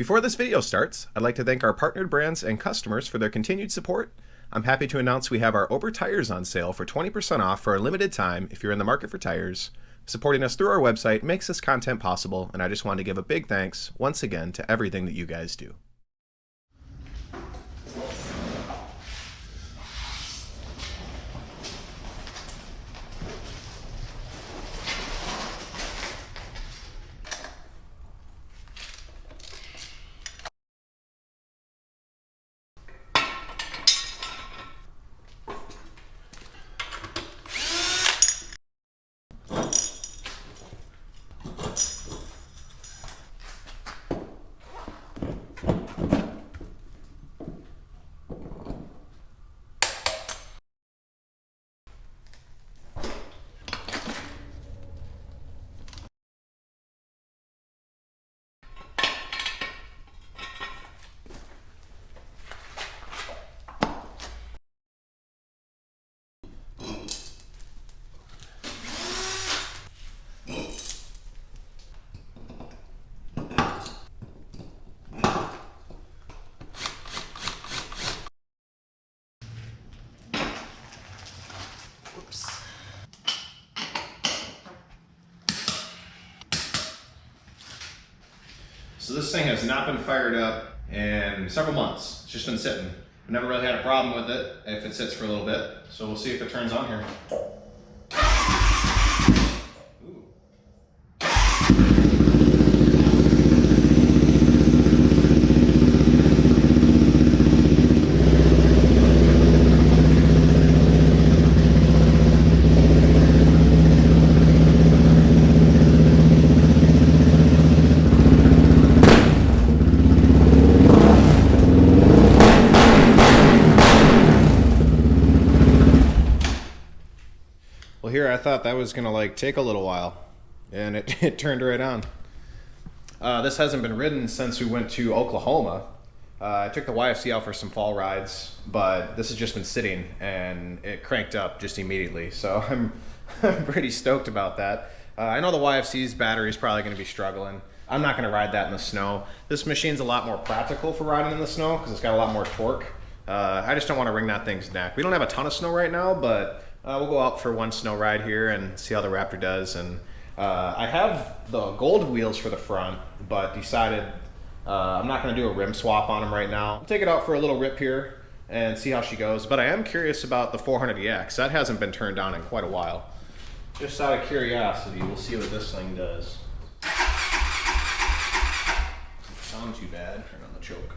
Before this video starts, I'd like to thank our partnered brands and customers for their continued support. I'm happy to announce we have our Ober tires on sale for 20% off for a limited time if you're in the market for tires. Supporting us through our website makes this content possible, and I just wanted to give a big thanks once again to everything that you guys do. So this thing has not been fired up in several months. It's just been sitting. I've never really had a problem with it if it sits for a little bit. So we'll see if it turns on here. Well, here I thought that was gonna like take a little while, and it turned right on. This hasn't been ridden since we went to Oklahoma. I took the YFC out for some fall rides, but this has just been sitting and it cranked up just immediately. So I'm pretty stoked about that. I know the YFC's battery is probably gonna be struggling. I'm not gonna ride that in the snow. This machine's a lot more practical for riding in the snow because it's got a lot more torque. I just don't want to wring that thing's neck. We don't have a ton of snow right now, but we'll go out for one snow ride here and see how the Raptor does. And I have the gold wheels for the front, but decided I'm not going to do a rim swap on them right now. I'll take it out for a little rip here and see how she goes. But I am curious about the 400EX. That hasn't been turned on in quite a while. Just out of curiosity, we'll see what this thing does. Doesn't sound too bad. Turn on the choke.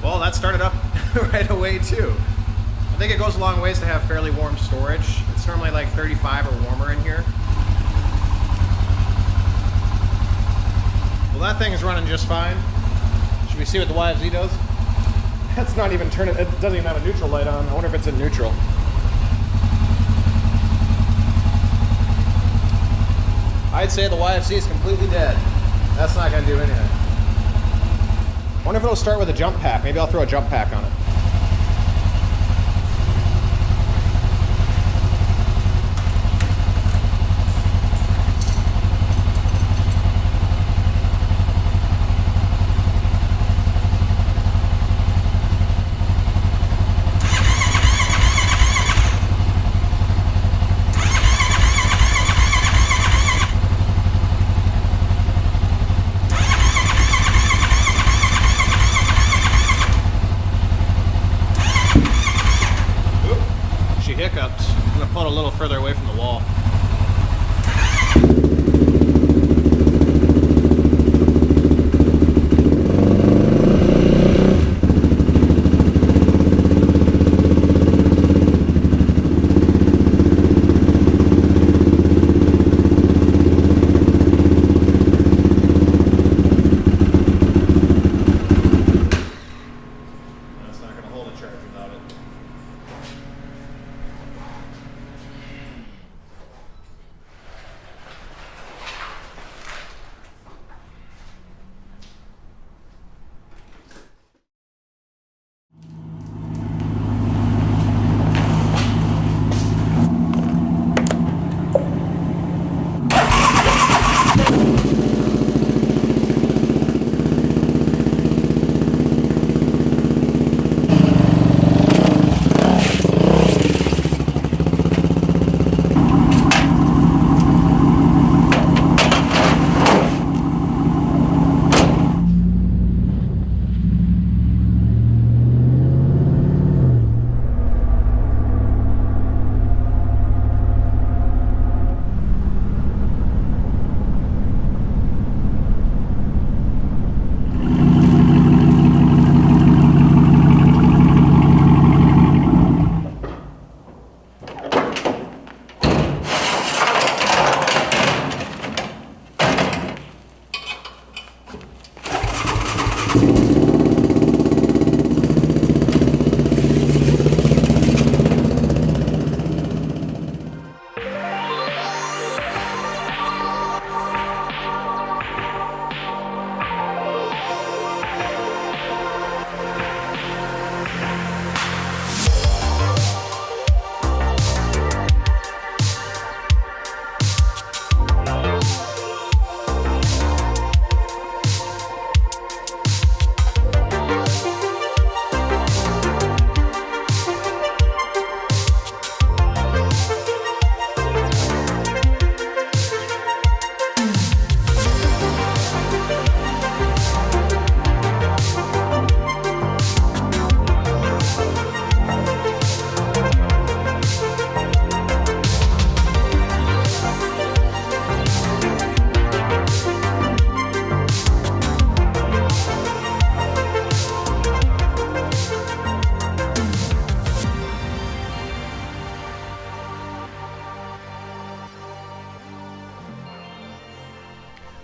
Well, that started up right away too. I think it goes a long ways to have fairly warm storage. It's normally like 35 or warmer in here. Well, that thing is running just fine. Should we see what the YFZ does? That's not even turning, it doesn't even have a neutral light on. I wonder if it's in neutral. I'd say the YFC is completely dead. That's not gonna do anything. I wonder if it'll start with a jump pack. Maybe I'll throw a jump pack on it. Hiccups. I'm going to pull it a little further away from the wall. That's not going to hold a charge without it.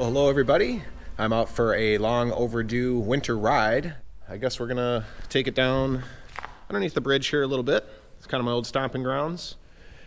Well, hello everybody. I'm out for a long overdue winter ride. I guess we're gonna take it down underneath the bridge here a little bit. It's kind of my old stomping grounds.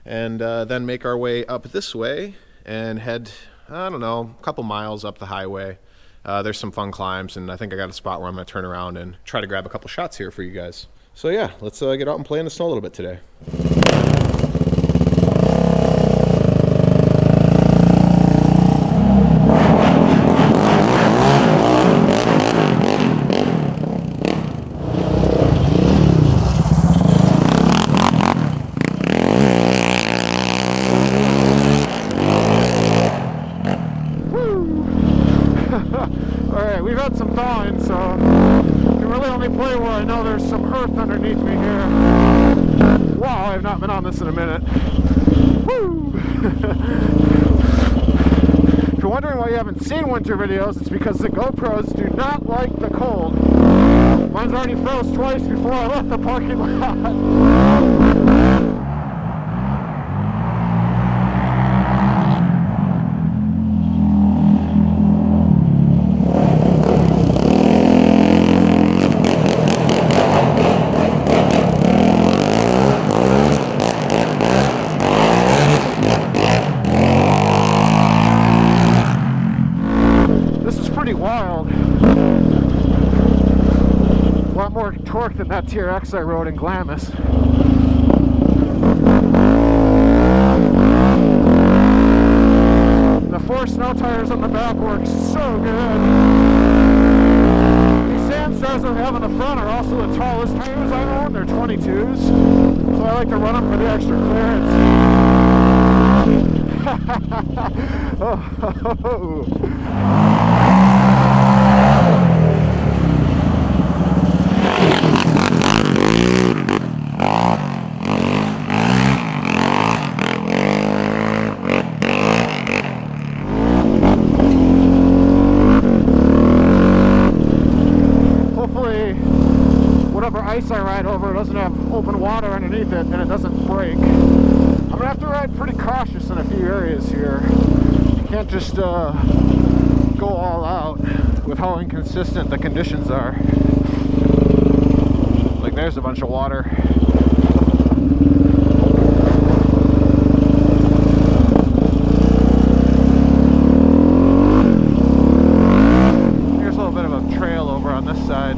And then make our way up this way and head, I don't know, a couple miles up the highway. There's some fun climbs, and I think I got a spot where I'm gonna turn around and try to grab a couple shots here for you guys. So yeah, let's get out and play in the snow a little bit today. Alright, we've had some thawing, so I can really only play where I know there's some earth underneath me here. Wow, I've not been on this in a minute. Woo! If you're wondering why you haven't seen winter videos, it's because the GoPros do not like the cold. Mine's already froze twice before I left the parking lot. Wild. A lot more torque than that TRX I rode in Glamis. The 4 snow tires on the back work so good. These Sandstars I have on the front are also the tallest tires I own. They're 22s, so I like to run them for the extra clearance. Hopefully, whatever ice I ride over doesn't have open water underneath it and it doesn't break. I'm gonna have to ride pretty cautious in a few areas here. You can't just go all out with how inconsistent the conditions are. Like there's a bunch of water. Here's a little bit of a trail over on this side.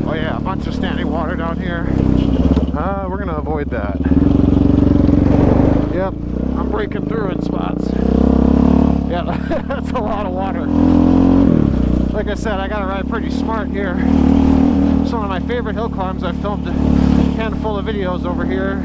Oh yeah, a bunch of standing water down here. We're gonna avoid that. Yep, I'm breaking through in spots. Yeah, that's a lot of water. Like I said, I gotta ride pretty smart here. It's one of my favorite hill climbs. I've filmed a handful of videos over here.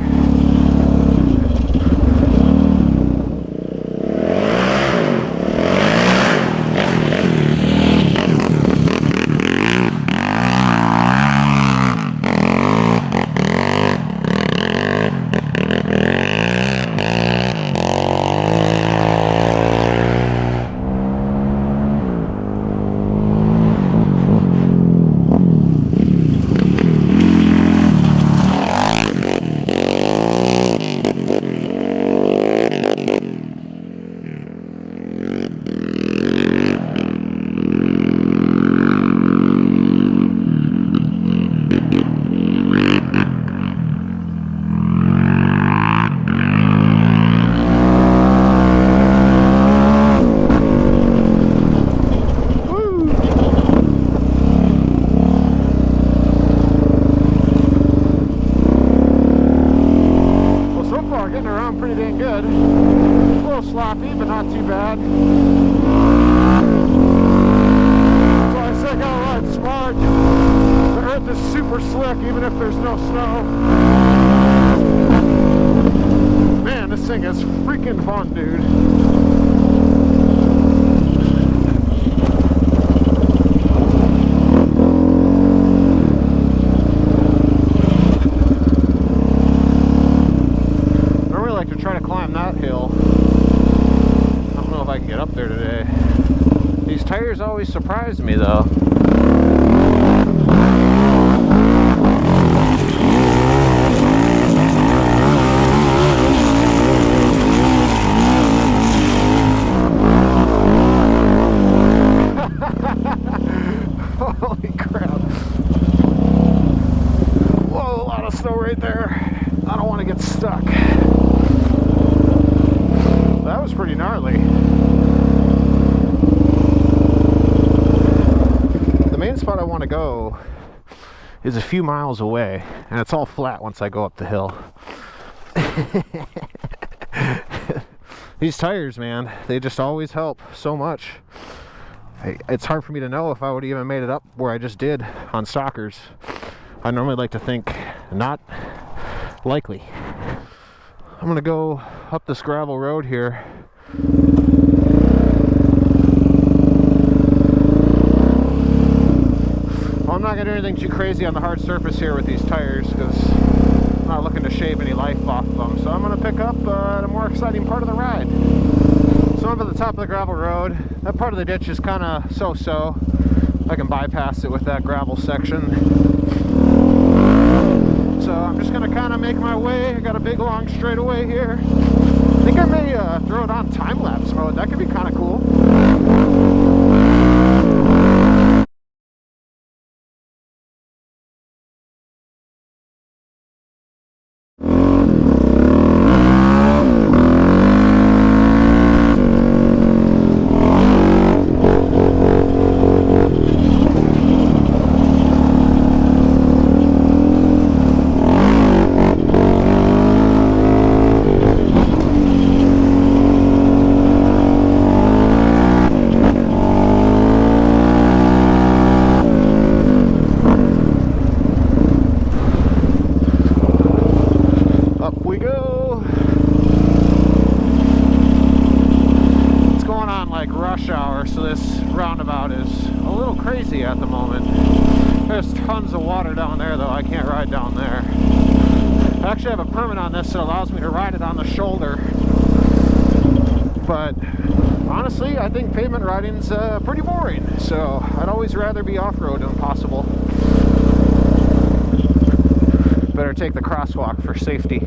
Pretty dang good. A little sloppy, but not too bad. So I said I gotta ride smart. The earth is super slick, even if there's no snow. Man, this thing is freaking fun, dude. Tires always surprise me though. want to go is a few miles away, and it's all flat once I go up the hill. These tires, man, they just always help so much. It's hard for me to know if I would have even made it up where I just did on Stalkers. I normally like to think not likely. I'm gonna go up this gravel road here. Well, I'm not gonna do anything too crazy on the hard surface here with these tires because I'm not looking to shave any life off of them. So I'm gonna pick up the more exciting part of the ride. So I'm at the top of the gravel road. That part of the ditch is kind of so-so. I can bypass it with that gravel section. So I'm just gonna kind of make my way. I got a big long straightaway here. I think I may throw it on time-lapse mode. That could be kind of cool. So this roundabout is a little crazy at the moment. There's tons of water down there though. I can't ride down there. I actually have a permit on this that allows me to ride it on the shoulder. But honestly, I think pavement riding's pretty boring. So I'd always rather be off-road when possible. Better take the crosswalk for safety.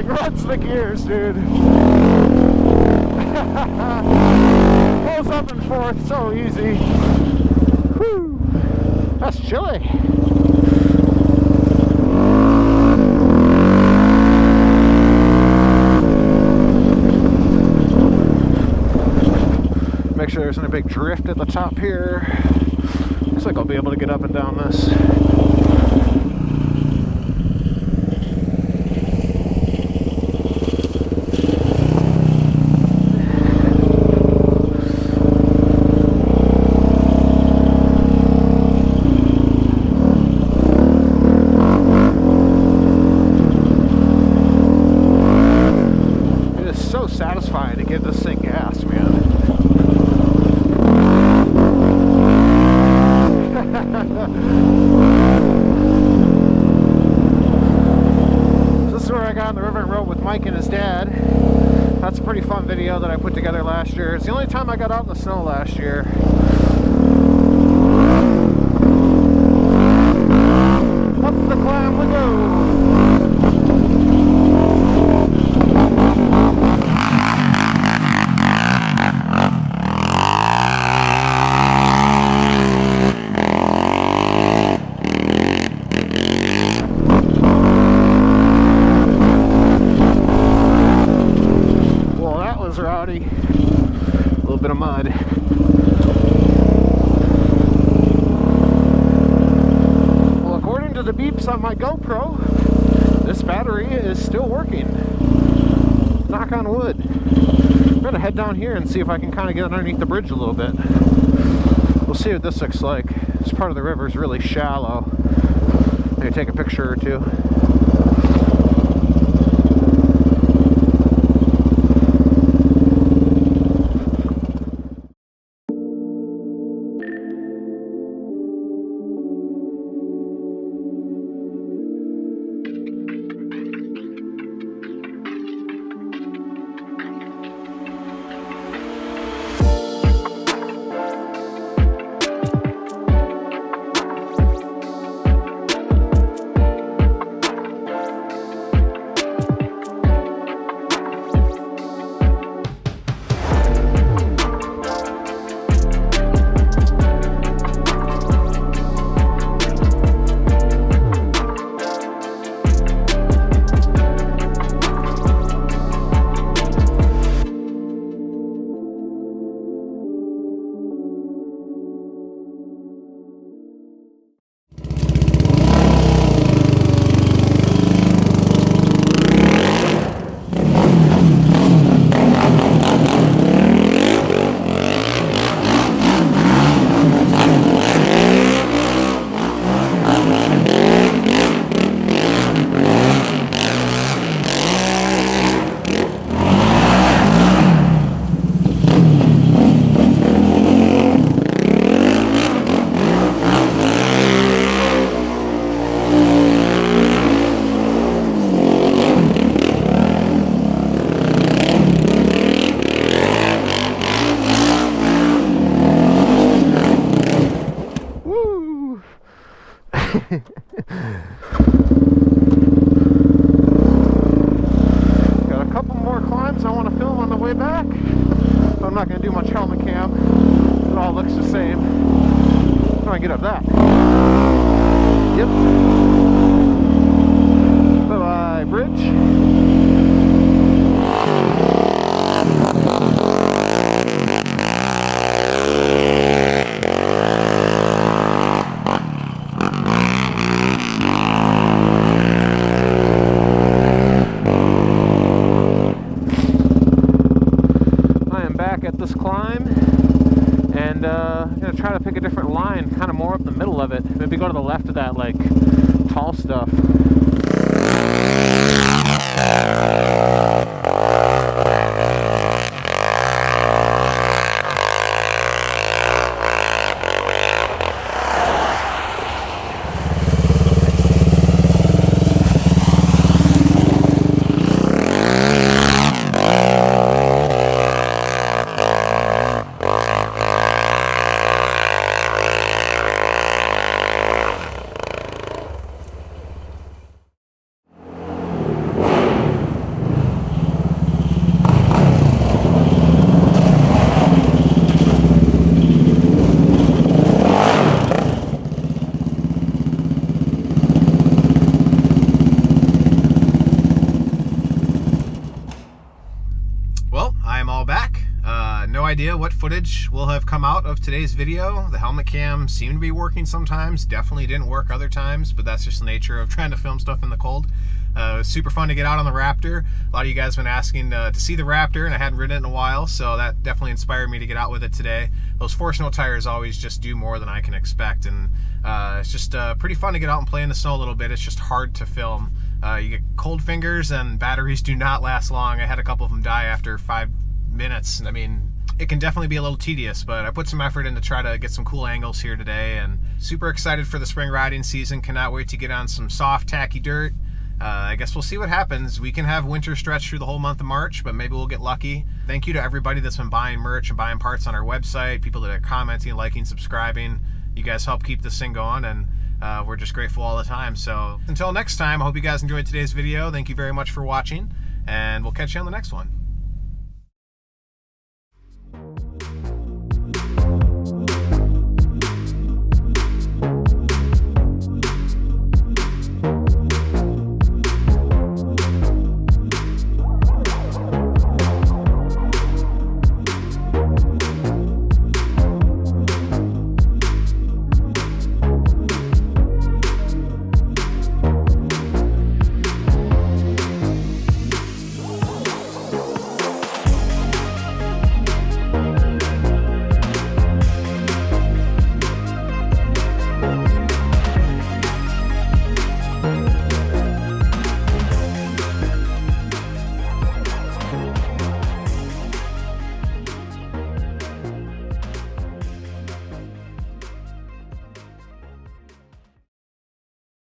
Runs the gears, dude. Pulls up and forth so easy. Whew. That's chilly. Make sure there isn't a big drift at the top here. Looks like I'll be able to get up and down this. Satisfying to give this thing gas, man. So this is where I got on the river and rode with Mike and his dad. That's a pretty fun video that I put together last year. It's the only time I got out in the snow last year. Up the climb we go. Rowdy. A little bit of mud. Well, according to the beeps on my GoPro, this battery is still working. Knock on wood. I'm gonna head down here and see if I can kind of get underneath the bridge a little bit. We'll see what this looks like. This part of the river is really shallow. Maybe take a picture or two. Got a couple more climbs I want to film on the way back. But I'm not going to do much helmet cam. It all looks the same. Try and get up that. Yep. Bye-bye, bridge. This climb, and I'm gonna try to pick a different line, kind of more up the middle of it. Maybe go to the left of that, like, tall stuff. No idea what footage will have come out of today's video. The helmet cam seemed to be working sometimes, definitely didn't work other times, but that's just the nature of trying to film stuff in the cold. It was super fun to get out on the Raptor. A lot of you guys have been asking to see the Raptor, and I hadn't ridden it in a while, so that definitely inspired me to get out with it today. Those Force No tires always just do more than I can expect, and it's just pretty fun to get out and play in the snow a little bit. It's just hard to film. You get cold fingers, and batteries do not last long. I had a couple of them die after 5 minutes. I mean, it can definitely be a little tedious, but I put some effort in to try to get some cool angles here today, and super excited for the spring riding season. Cannot wait to get on some soft, tacky dirt. I guess we'll see what happens. We can have winter stretch through the whole month of March, but maybe we'll get lucky. Thank you to everybody that's been buying merch and buying parts on our website, people that are commenting, liking, subscribing. You guys help keep this thing going, and we're just grateful all the time. So until next time, I hope you guys enjoyed today's video. Thank you very much for watching, and we'll catch you on the next one.